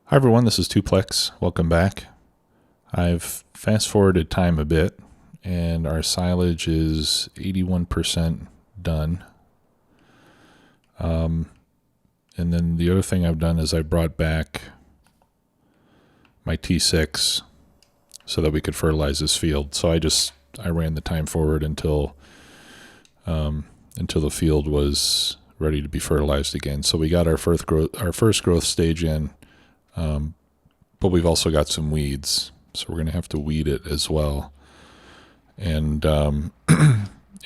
Hi everyone, this is Tuplex. Welcome back. I've fast forwarded time a bit and our silage is 81% done. And then the other thing I've done is I brought back my T6 so that we could fertilize this field. So I ran the time forward until the field was ready to be fertilized again. So we got our first growth stage in. But we've also got some weeds, so we're going to have to weed it as well. And in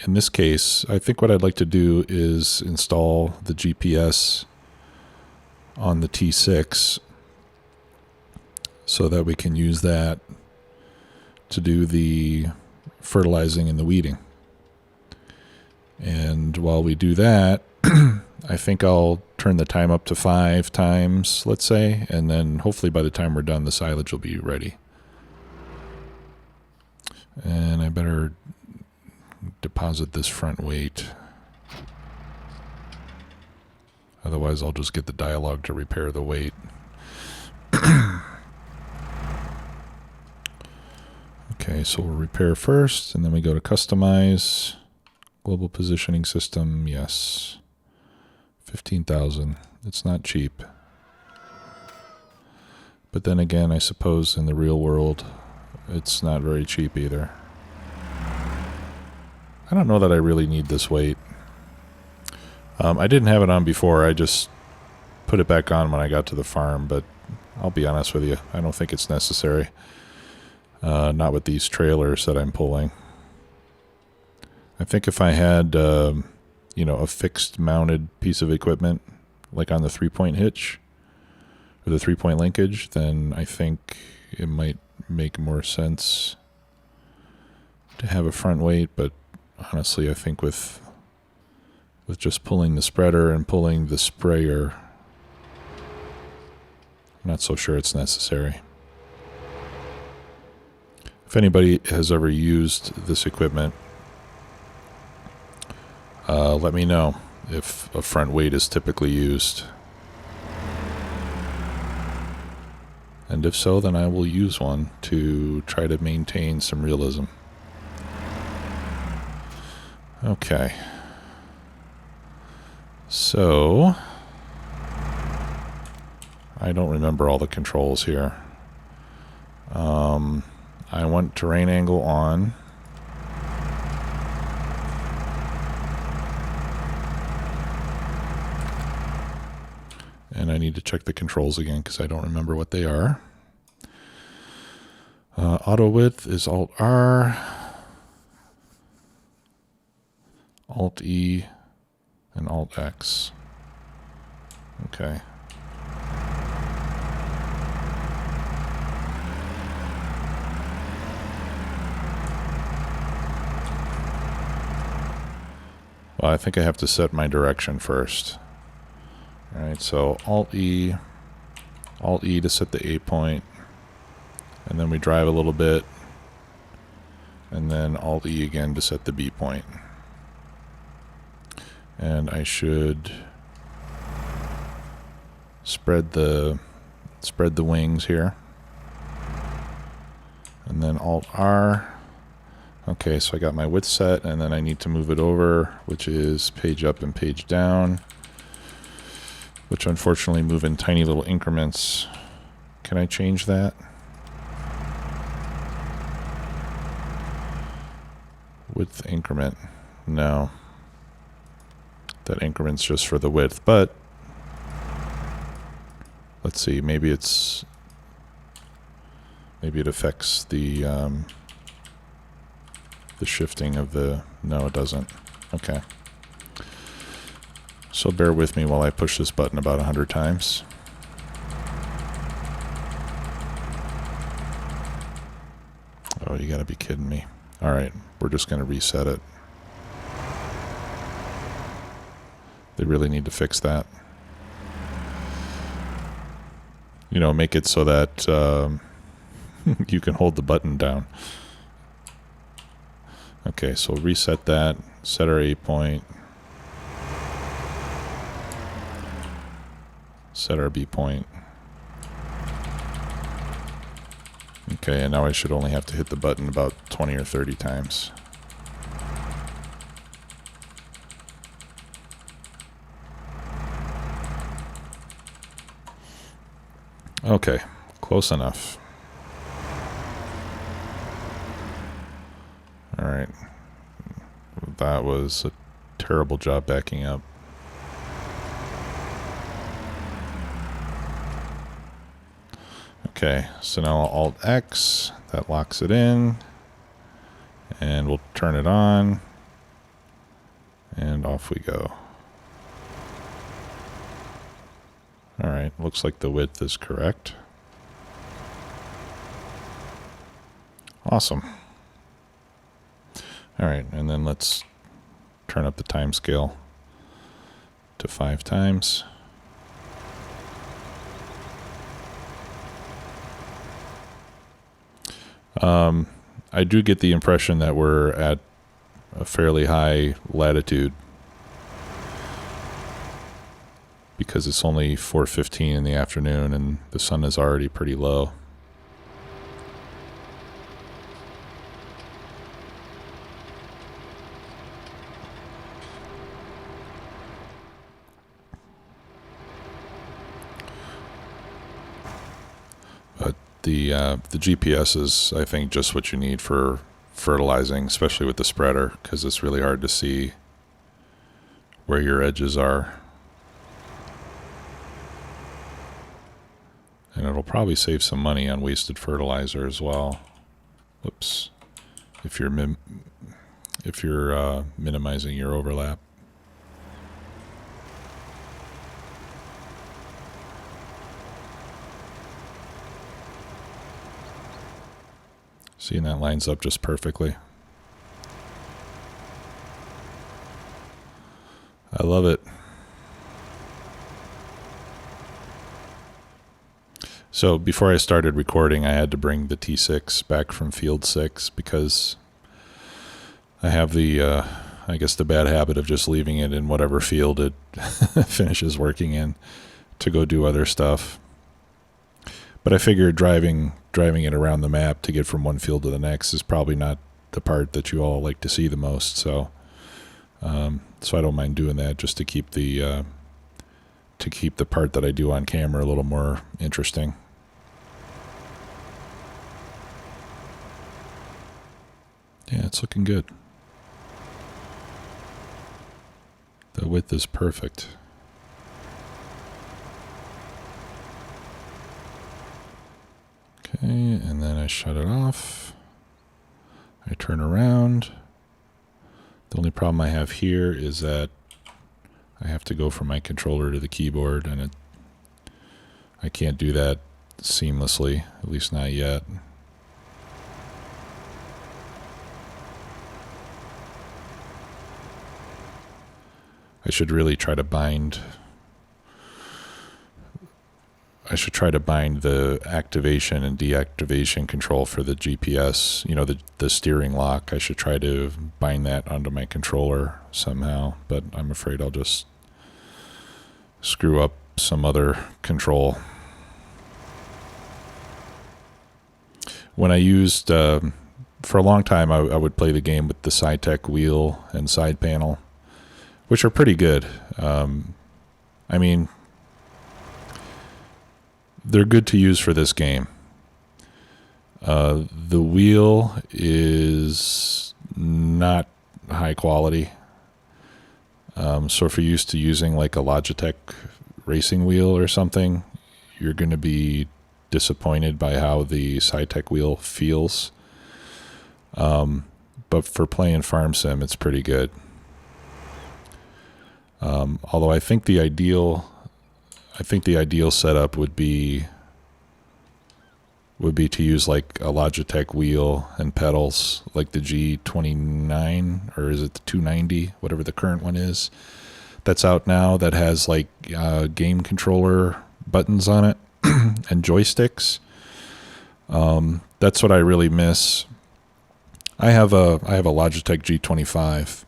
this case, I think what I'd like to do is install the GPS on the T6 so that we can use that to do the fertilizing and the weeding. And while we do that, I think I'll turn the time up to 5 times, let's say, and then hopefully by the time we're done, the silage will be ready. And I better deposit this front weight. Otherwise, I'll just get the dialogue to repair the weight. Okay, so we'll repair first, and then we go to customize. Global positioning system, yes. 15,000. It's not cheap. But then again, I suppose in the real world, it's not very cheap either. I don't know that I really need this weight. I didn't have it on before. I just put it back on when I got to the farm, but I'll be honest with you, I don't think it's necessary. Not with these trailers that I'm pulling. I think if I had a fixed mounted piece of equipment, like on the 3-point hitch or the 3-point linkage, then I think it might make more sense to have a front weight. But honestly, I think with just pulling the spreader and pulling the sprayer, I'm not so sure it's necessary. If anybody has ever used this equipment, let me know if a front weight is typically used. And if so, then I will use one to try to maintain some realism. Okay. So, I don't remember all the controls here. I want terrain angle on. And I need to check the controls again because I don't remember what they are. Auto width is Alt-R, Alt-E, and Alt-X. Okay. Well, I think I have to set my direction first. Alright, so Alt-E to set the A point, and then we drive a little bit, and then Alt-E again to set the B point. And I should spread the wings here, and then Alt-R. Okay, so I got my width set, and then I need to move it over, which is page up and page down, which unfortunately move in tiny little increments. Can I change that? Width increment. No. That increment's just for the width, but let's see, maybe it affects the shifting of the, no it doesn't. Okay. So bear with me while I push this button about 100 times. Oh, you gotta be kidding me. Alright, we're just gonna reset it. They really need to fix that. Make it so that you can hold the button down. Okay, so reset that, set our A point. set our B point. Okay, and now I should only have to hit the button about 20 or 30 times. Okay, close enough. Alright. That was a terrible job backing up. Okay, so now Alt-X, that locks it in, and we'll turn it on, and off we go. Alright, looks like the width is correct. Awesome. Alright, and then let's turn up the time scale to 5 times. I do get the impression that we're at a fairly high latitude because it's only 4:15 in the afternoon and the sun is already pretty low. But the GPS is, I think, just what you need for fertilizing, especially with the spreader, because it's really hard to see where your edges are. And it'll probably save some money on wasted fertilizer as well. Whoops. If you're minimizing your overlap. See, and that lines up just perfectly. I love it. So before I started recording, I had to bring the T6 back from field 6 because I have the, I guess the bad habit of just leaving it in whatever field it finishes working in to go do other stuff. But I figured driving it around the map to get from one field to the next is probably not the part that you all like to see the most. So I don't mind doing that just to keep the part that I do on camera a little more interesting. Yeah, it's looking good. The width is perfect. Okay, and then I shut it off. I turn around. The only problem I have here is that I have to go from my controller to the keyboard, and I can't do that seamlessly, at least not yet. I should really try to bind the activation and deactivation control for the GPS, you know, the steering lock. I should try to bind that onto my controller somehow, but I'm afraid I'll just screw up some other control. When I used, for a long time, I would play the game with the SciTech wheel and side panel, which are pretty good. I mean, they're good to use for this game. The wheel is not high quality. So if you're used to using like a Logitech racing wheel or something, you're going to be disappointed by how the SciTech wheel feels. But for playing Farm Sim, it's pretty good. Although I think the ideal setup would be to use like a Logitech wheel and pedals, like the G29, or is it the 290, whatever the current one is, that's out now, that has like game controller buttons on it and joysticks. That's what I really miss. I have a Logitech G25,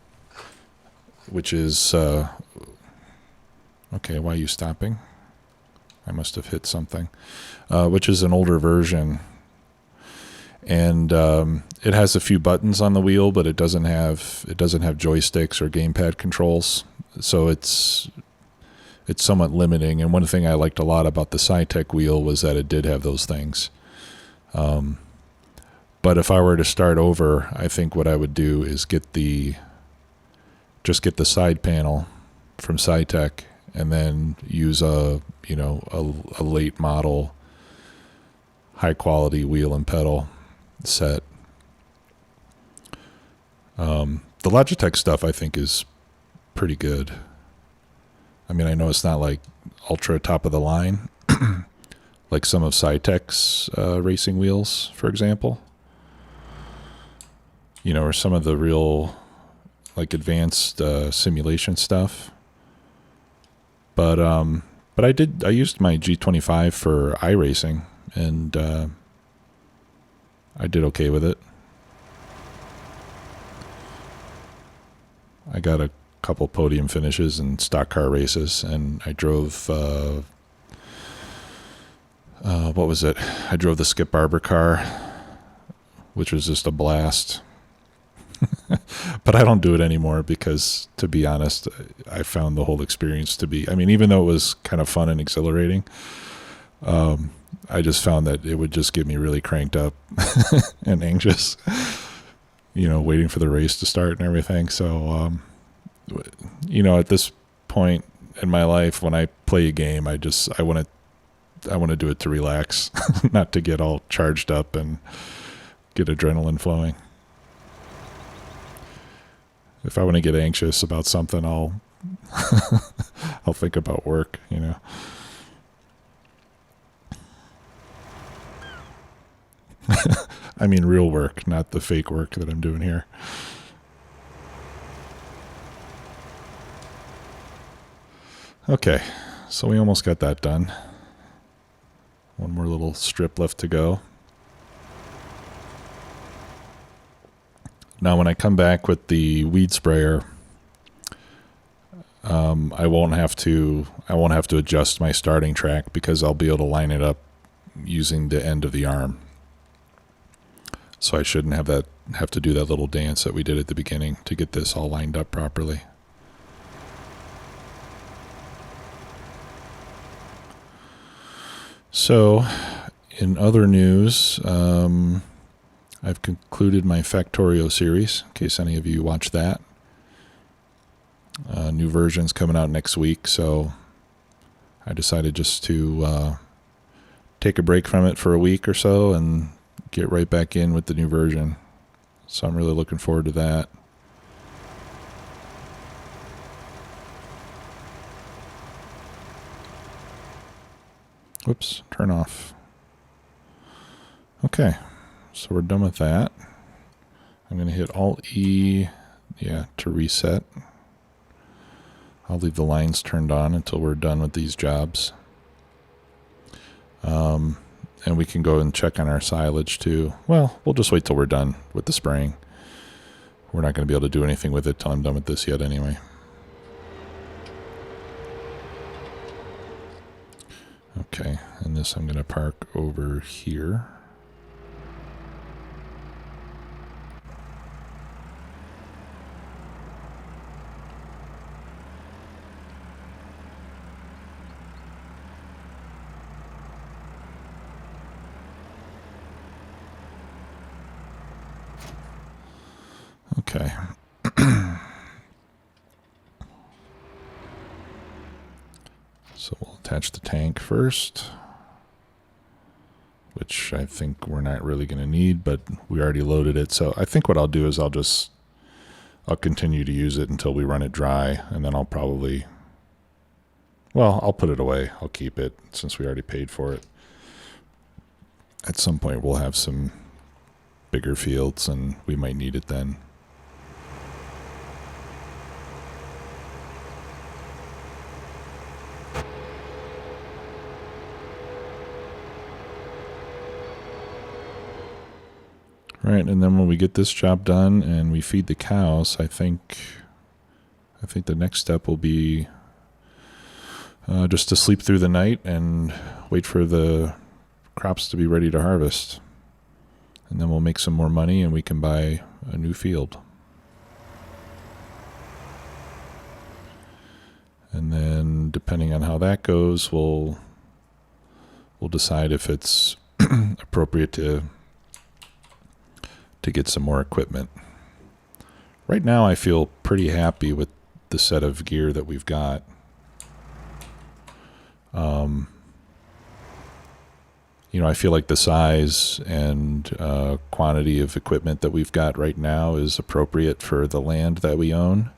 which is okay. Why are you stopping? I must have hit something. Which is an older version. And it has a few buttons on the wheel, but it doesn't have joysticks or gamepad controls, so it's somewhat limiting. And one thing I liked a lot about the SciTech wheel was that it did have those things. But if I were to start over, I think what I would do is get the side panel from SciTech, and then use a late model, high quality wheel and pedal set. The Logitech stuff I think is pretty good. I mean, I know it's not like ultra top of the line, like some of SciTech's racing wheels, for example. Or some of the real like advanced simulation stuff. But I used my G25 for iRacing, and I did okay with it. I got a couple podium finishes in stock car races, and I drove what was it? I drove the Skip Barber car, which was just a blast. But I don't do it anymore because, to be honest, I found the whole experience to be, I mean, even though it was kind of fun and exhilarating, I just found that it would just get me really cranked up and anxious, waiting for the race to start and everything. So, at this point in my life, when I play a game, I want to do it to relax, not to get all charged up and get adrenaline flowing. If I want to get anxious about something, I'll think about work, I mean real work, not the fake work that I'm doing here. Okay, so we almost got that done. One more little strip left to go. Now, when I come back with the weed sprayer, I won't have to adjust my starting track because I'll be able to line it up using the end of the arm. So I shouldn't have to do that little dance that we did at the beginning to get this all lined up properly. So, in other news, I've concluded my Factorio series, in case any of you watch that. New version's coming out next week, so I decided just to take a break from it for a week or so and get right back in with the new version. So I'm really looking forward to that. Whoops, turn off. Okay. So we're done with that. I'm going to hit Alt-E, to reset. I'll leave the lines turned on until we're done with these jobs. And we can go and check on our silage too. Well, we'll just wait till we're done with the spraying. We're not going to be able to do anything with it till I'm done with this yet anyway. Okay, and this I'm going to park over here. Okay. So we'll attach the tank first, which I think we're not really going to need, but we already loaded it. So I think what I'll do is I'll continue to use it until we run it dry, and then I'll put it away. I'll keep it since we already paid for it. At some point we'll have some bigger fields and we might need it then. Right, and then when we get this job done and we feed the cows, I think the next step will be just to sleep through the night and wait for the crops to be ready to harvest. And then we'll make some more money and we can buy a new field. And then depending on how that goes, we'll decide if it's appropriate to get some more equipment. Right now I feel pretty happy with the set of gear that we've got. I feel like the size and quantity of equipment that we've got right now is appropriate for the land that we own.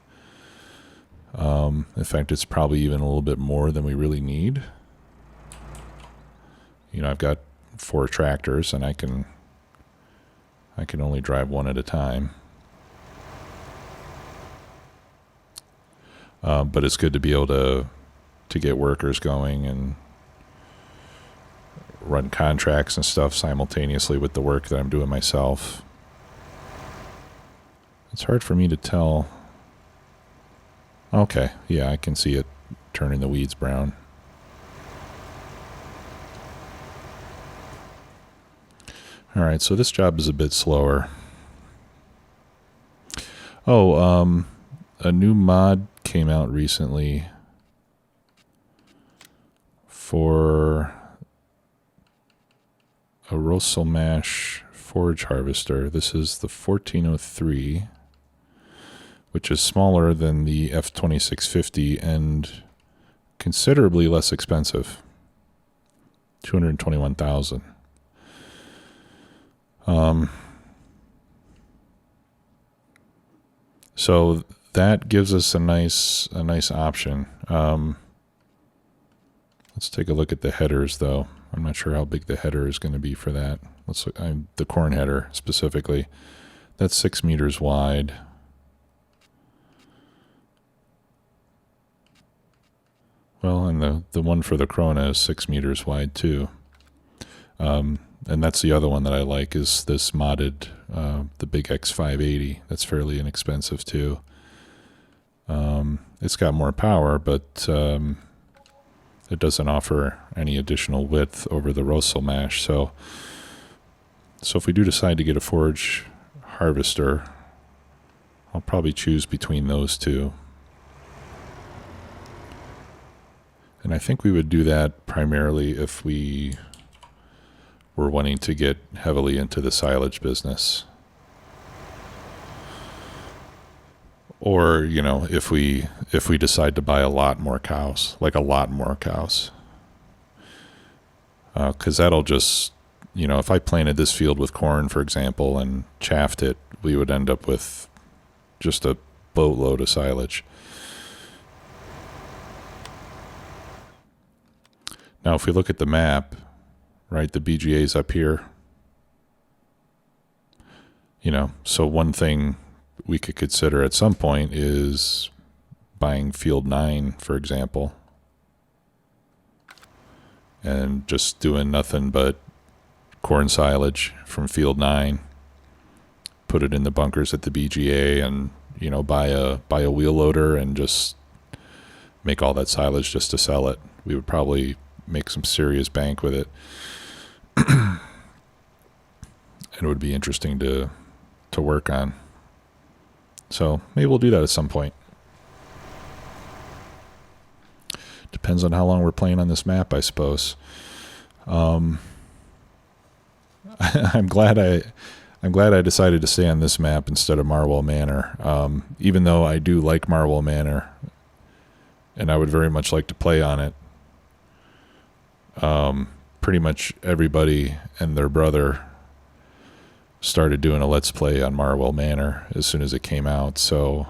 In fact, it's probably even a little bit more than we really need. I've got 4 tractors and I can only drive one at a time. But it's good to be able to get workers going and run contracts and stuff simultaneously with the work that I'm doing myself. It's hard for me to tell. Okay, yeah, I can see it turning the weeds brown. All right, so this job is a bit slower. Oh, a new mod came out recently for a Rosselmash forage harvester. This is the 1403, which is smaller than the F2650 and considerably less expensive. $221,000. So that gives us a nice option. Let's take a look at the headers, though. I'm not sure how big the header is going to be for that. Let's look. The corn header specifically. That's 6 meters wide. Well, and the one for the Krona is 6 meters wide too. And that's the other one that I like, is this modded, the Big X580. That's fairly inexpensive too. It's got more power, but it doesn't offer any additional width over the Rosselmash. So if we do decide to get a forage harvester, I'll probably choose between those two. And I think we would do that primarily if we were wanting to get heavily into the silage business. Or, if we decide to buy a lot more cows, like a lot more cows. Because that'll just, if I planted this field with corn, for example, and chaffed it, we would end up with just a boatload of silage. Now, if we look at the map, right, the BGA's up here. So one thing we could consider at some point is buying field 9, for example, and just doing nothing but corn silage from field 9, put it in the bunkers at the BGA, and buy a wheel loader and just make all that silage just to sell it. We would probably make some serious bank with it. And it would be interesting to work on. So maybe we'll do that at some point. Depends on how long we're playing on this map, I suppose. I'm glad I decided to stay on this map instead of Marwell Manor. Even though I do like Marwell Manor, and I would very much like to play on it. Pretty much everybody and their brother started doing a Let's Play on Marwell Manor as soon as it came out. So,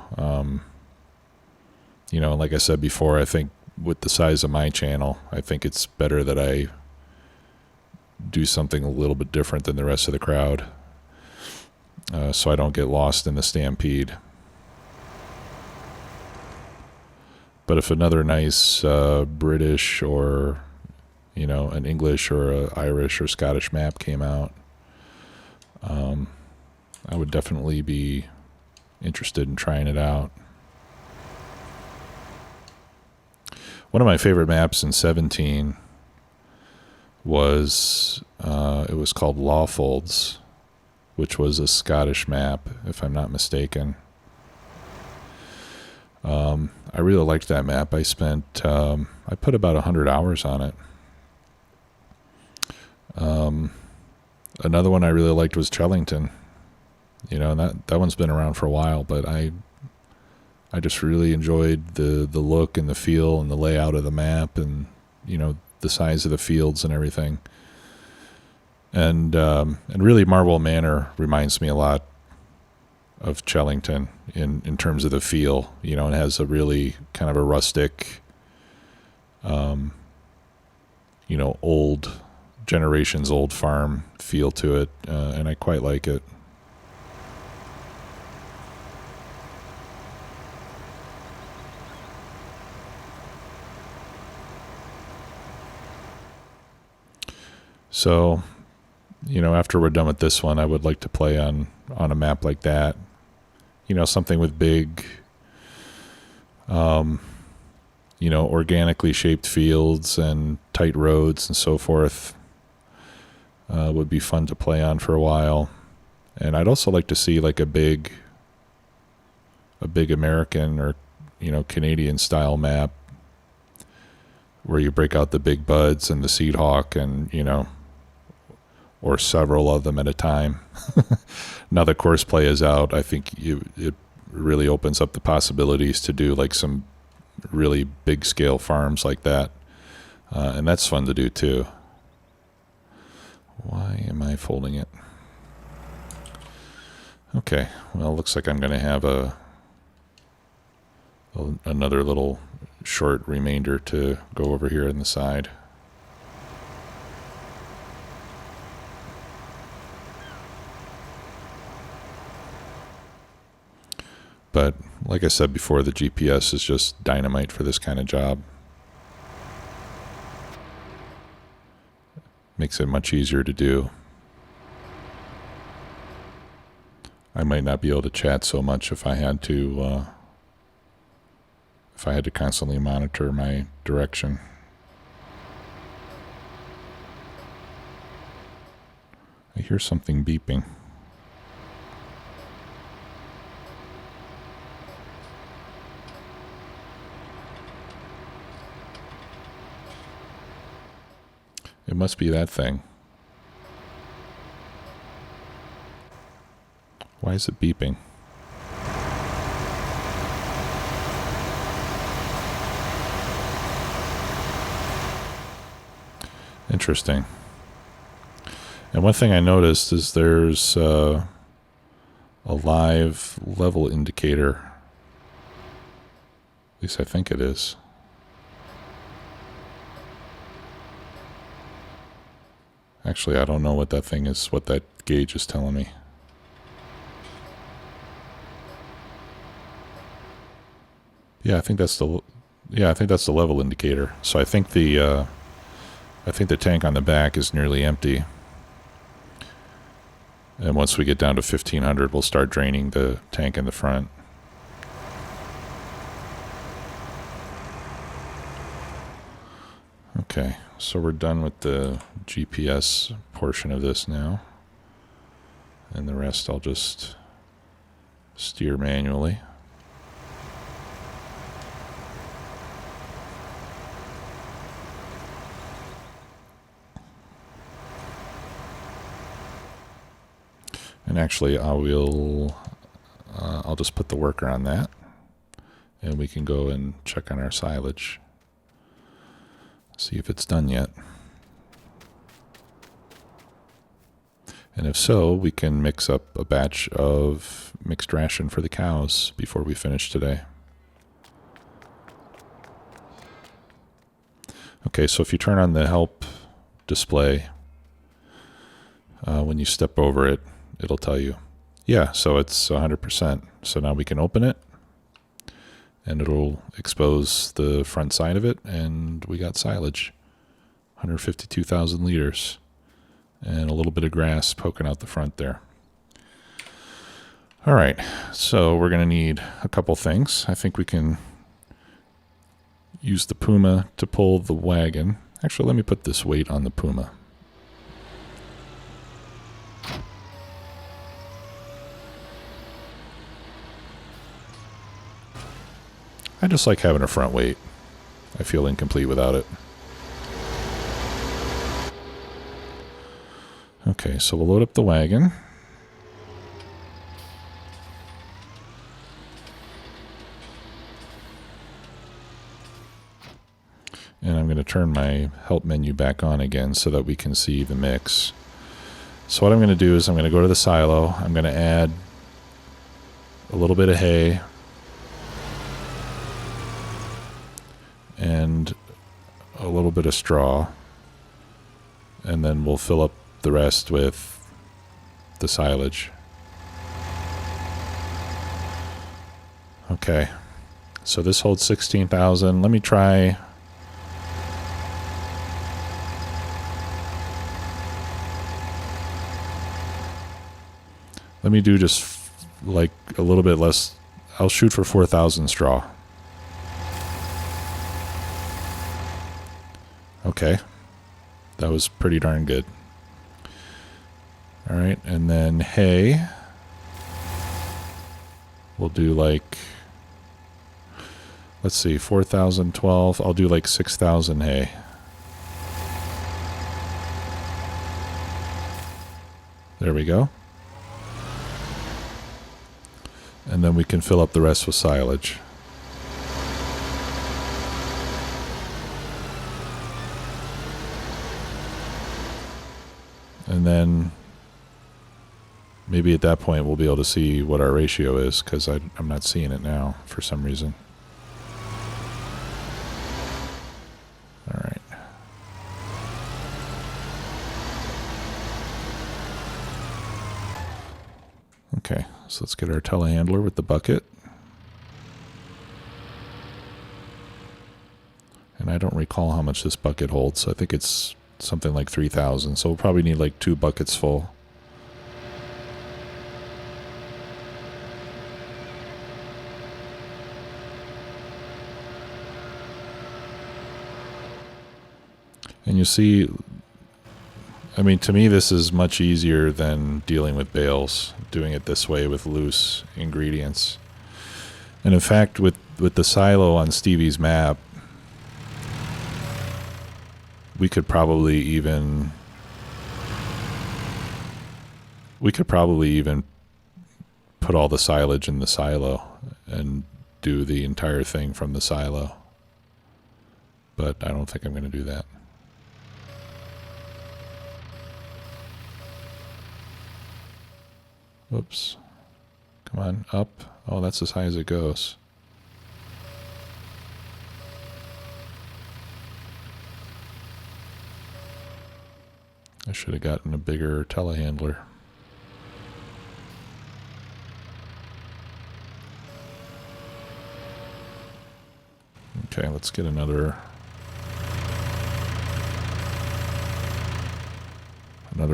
like I said before, I think with the size of my channel, I think it's better that I do something a little bit different than the rest of the crowd, so I don't get lost in the stampede. But if another nice British or an English or an Irish or Scottish map came out, I would definitely be interested in trying it out. One of my favorite maps in 17 was, it was called Lawfolds, which was a Scottish map, if I'm not mistaken. I really liked that map. I spent, I put about 100 hours on it. Another one I really liked was Chellington. You know, and that one's been around for a while, but I just really enjoyed the look and the feel and the layout of the map, and, you know, the size of the fields and everything. And really Marble Manor reminds me a lot of Chellington in terms of the feel. You know, it has a really kind of a rustic, you know, old generations old farm feel to it, and I quite like it. So, you know, after we're done with this one, I would like to play on a map like that. You know, something with big, you know, organically shaped fields and tight roads and so forth. Would be fun to play on for a while. And I'd also like to see like a big American or, you know, Canadian style map where you break out the big buds and the seed hawk and, you know, or several of them at a time. Now the course play is out, I think it really opens up the possibilities to do like some really big scale farms like that. And that's fun to do too. Why am I folding it? Okay, well, looks like I'm going to have another little short remainder to go over here on the side. But like I said before, the GPS is just dynamite for this kind of job. Makes it much easier to do. I might not be able to chat so much if I had to constantly monitor my direction. I hear something beeping. It must be that thing. Why is it beeping? Interesting. And one thing I noticed is there's a live level indicator. At least I think it is. Actually, I don't know what that thing is, what that gauge is telling me. Yeah, I think that's the level indicator. So I think the tank on the back is nearly empty. And once we get down to 1500, we'll start draining the tank in the front. Okay, so we're done with the GPS portion of this now. And the rest I'll just steer manually. And actually I'll just put the worker on that, and we can go and check on our silage. See if it's done yet. And if so, we can mix up a batch of mixed ration for the cows before we finish today. Okay, so if you turn on the help display, when you step over it, it'll tell you, yeah, so it's 100%. So now we can open it, and it'll expose the front side of it, and we got silage. 152,000 liters. And a little bit of grass poking out the front there. All right, so we're going to need a couple things. I think we can use the Puma to pull the wagon. Actually, let me put this weight on the Puma. I just like having a front weight. I feel incomplete without it. Okay, so we'll load up the wagon. And I'm going to turn my help menu back on again so that we can see the mix. So what I'm going to do is I'm going to go to the silo. I'm going to add a little bit of hay and a little bit of straw. And then we'll fill up the rest with the silage. Okay, so this holds 16,000. Let me try... Let me do just like a little bit less. I'll shoot for 4,000 straw. Okay, that was pretty darn good. All right, and then hay. We'll do like, let's see, 4,012. I'll do like 6,000 hay. There we go. And then we can fill up the rest with silage. And then maybe at that point we'll be able to see what our ratio is, because I'm not seeing it now for some reason. All right. Okay, so let's get our telehandler with the bucket. And I don't recall how much this bucket holds, so I think it's something like 3,000. So we'll probably need like 2 buckets full. And you see, I mean, to me this is much easier than dealing with bales, doing it this way with loose ingredients. And in fact, with the silo on Stevie's map, we could probably even put all the silage in the silo and do the entire thing from the silo. But I don't think I'm going to do that. Whoops. Come on, up. Oh, that's as high as it goes. I should have gotten a bigger telehandler. Okay, let's get another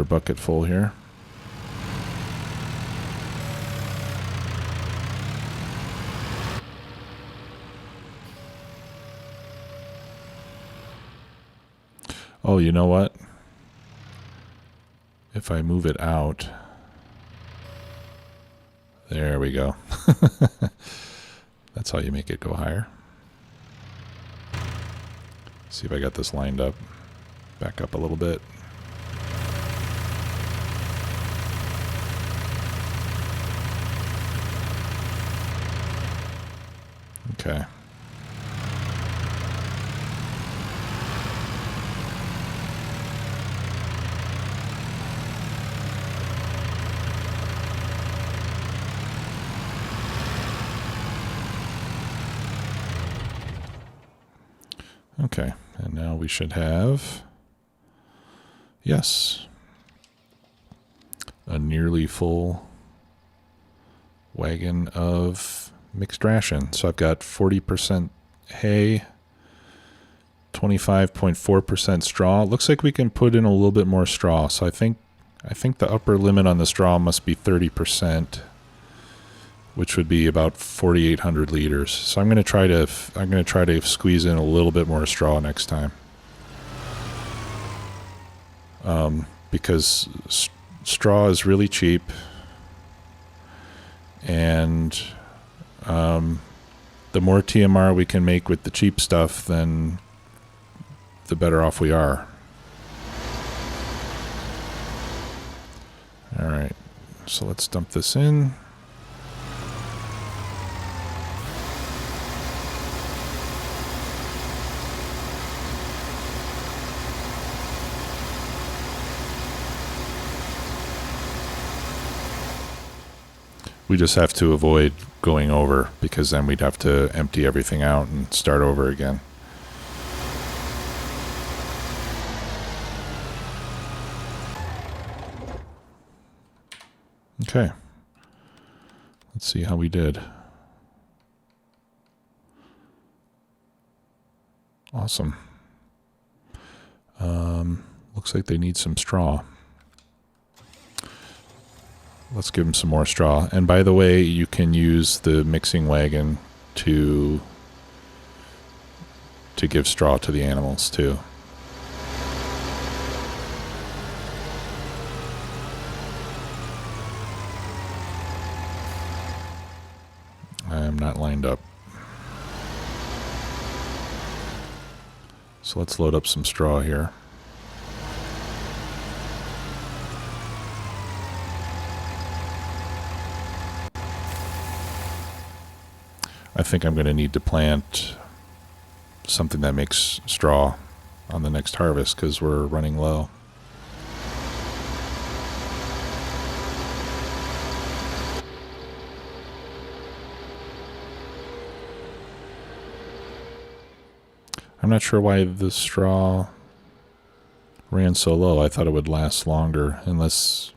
bucket full here. Oh, you know what? If I move it out, there we go. That's how you make it go higher. See if I got this lined up. Back up a little bit. Okay. Okay, and now we should have, yes, a nearly full wagon of mixed ration. So I've got 40% hay, 25.4% straw. It looks like we can put in a little bit more straw. So I think the upper limit on the straw must be 30%. Which would be about 4,800 liters. So I'm going to try to squeeze in a little bit more straw next time, because straw is really cheap, and the more TMR we can make with the cheap stuff, then the better off we are. All right, so let's dump this in. We just have to avoid going over, because then we'd have to empty everything out and start over again. Okay. Let's see how we did. Awesome. Looks like they need some straw. Let's give them some more straw. And by the way, you can use the mixing wagon to give straw to the animals too. I am not lined up. So let's load up some straw here. I think I'm going to need to plant something that makes straw on the next harvest, because we're running low. I'm not sure why the straw ran so low. I thought it would last longer, unless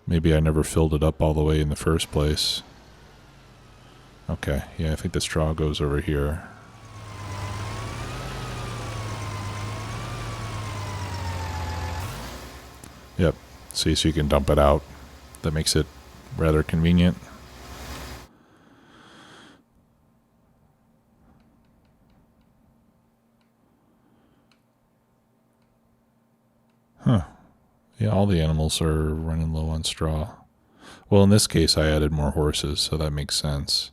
maybe I never filled it up all the way in the first place. Okay, yeah, I think the straw goes over here. Yep, see, so you can dump it out. That makes it rather convenient. Huh. Yeah, all the animals are running low on straw. Well, in this case, I added more horses, so that makes sense.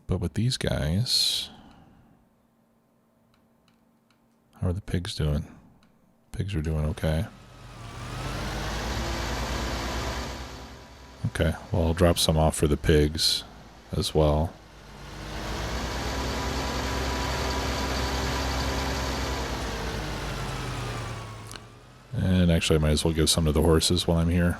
But with these guys, how are the pigs doing? Pigs are doing okay. Okay, well, I'll drop some off for the pigs as well. And actually, I might as well give some to the horses while I'm here.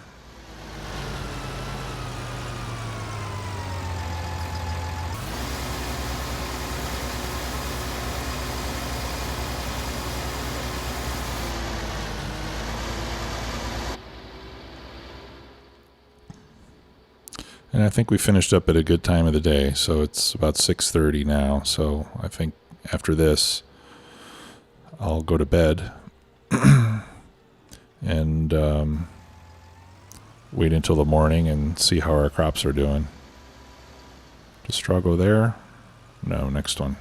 And I think we finished up at a good time of the day, so it's about 6:30 now, so I think after this, I'll go to bed and wait until the morning and see how our crops are doing. Does straw go there? No, next one.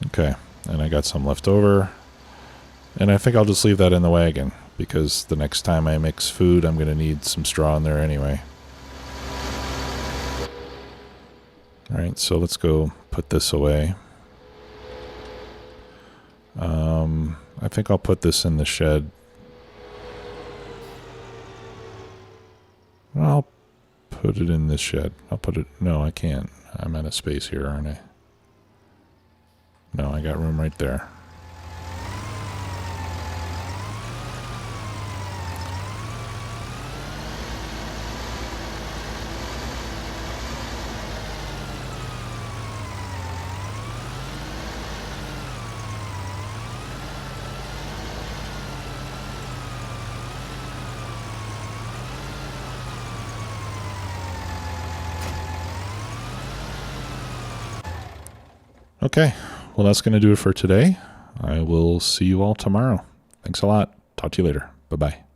Okay, and I got some left over, and I think I'll just leave that in the wagon, because the next time I mix food, I'm going to need some straw in there anyway. Alright, so let's go put this away. I think I'll put this in the shed. I'll put it in this shed. I'll put it... No, I can't. I'm out of space here, aren't I? No, I got room right there. Okay, well, that's going to do it for today. I will see you all tomorrow. Thanks a lot. Talk to you later. Bye-bye.